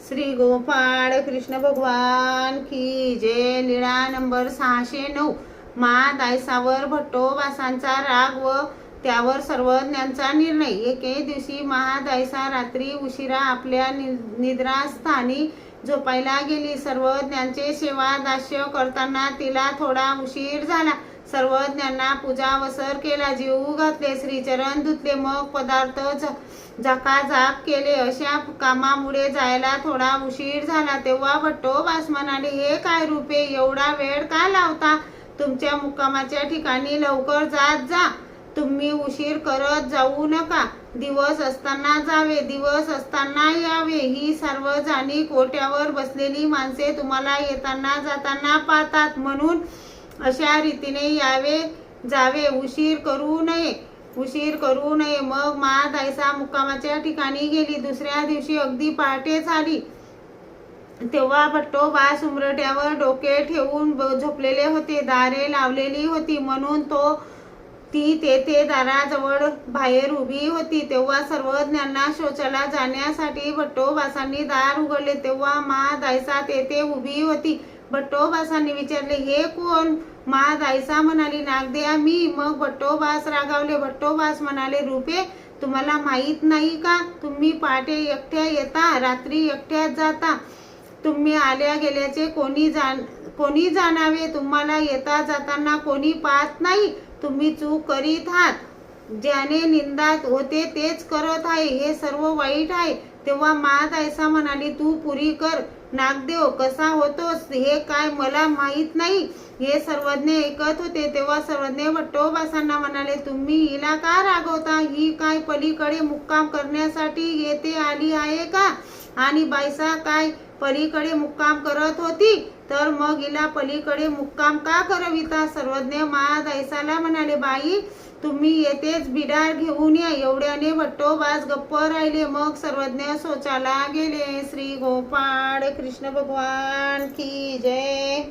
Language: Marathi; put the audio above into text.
श्री गोपाळ कृष्ण भगवान की जय. लीळा नंबर 609. महादायसावर भट्टोबासांचा राग व त्यावर सर्वज्ञांचा निर्णय. एके दिवशी महादायसा रात्री उशिरा आपल्या निद्रास्थानी झोपायला गेली. सर्वज्ञांचे सेवा दास्य करताना तिला थोडा उशीर झाला. सर्वज्ञांना पूजा वसर केला, जीव घातले, श्रीचरण धुतले, मग पदार्थ झाकाझाक केले. अशा कामामुळे जायला थोडा उशीर झाला. तेव्हा भट्टोबास म्हणाले, हे काय रूपे, एवढा वेळ का लावता? तुमच्या मुक्कामाच्या ठिकाणी लवकर जात जा. तुम्ही उशीर करत जाऊ नका. दिवस असताना जावे, दिवस असताना यावे. ही सार्वजनिक ओट्यावर बसलेली माणसे तुम्हाला येताना जाताना पाहतात, म्हणून अशा रीतीने यावे जावे. उशीर करू नये. मग महादायसा मुक्कामाच्या ठिकाणी गेली. दुसऱ्या दिवशी अगदी पहाटे झाली तेव्हा भट्टोबास उंबरठ्यावर डोके ठेवून झोपलेले होते. दारे लावलेली होती, म्हणून ती तेथे दाराजवळ बाहेर उभी होती. तेव्हा सर्वज्ञांना शौचाला जाण्यासाठी भट्टोबासांनी दार उघडले. तेव्हा महादायसा तेथे उभी होती. भट्टोबासांनी विचारले, हे कोण? महादायसा म्हणाली, नागदेवा मी. मग भट्टोबास रागावले. भट्टोबास म्हणाले, रूपे, तुम्हाला माहीत नाही का? तुम्ही पहाटे एकट्या येता, रात्री एकट्याच जाता. तुम्ही आल्या गेल्याचे कोणी जाणावे? तुम्हाला येता जाताना कोणी पाहत नाही. तुम्ही चूक करीत आहात. ज्याने निंदात होते तेच करत आहे. हे सर्व वाईट आहे. तेव्हा महादायसा म्हणाली, तू पुरी कर. नागदेव, कसा होतोस हे काय मला माहीत नाही. हे सर्वज्ञ ऐकत होते. तेव्हा सर्वज्ञ भट्टोबासांना म्हणाले, तुम्ही हिला का रागवता? ही काय पलीकडे मुक्काम करण्यासाठी येथे आली आहे का? आणि बायसा काय पलीकडे मुक्काम करत होती? तर मग हिला पलीकडे मुक्काम का करविता? सर्वज्ञ महादायसाला म्हणाले, बाई, तुम्ही येथेच बिडार घेऊन या. एवढ्याने भट्टोबास गप्प राहिले. मग सर्वज्ञ शौचाला गेले. श्री गोपाळ कृष्ण भगवान की जय.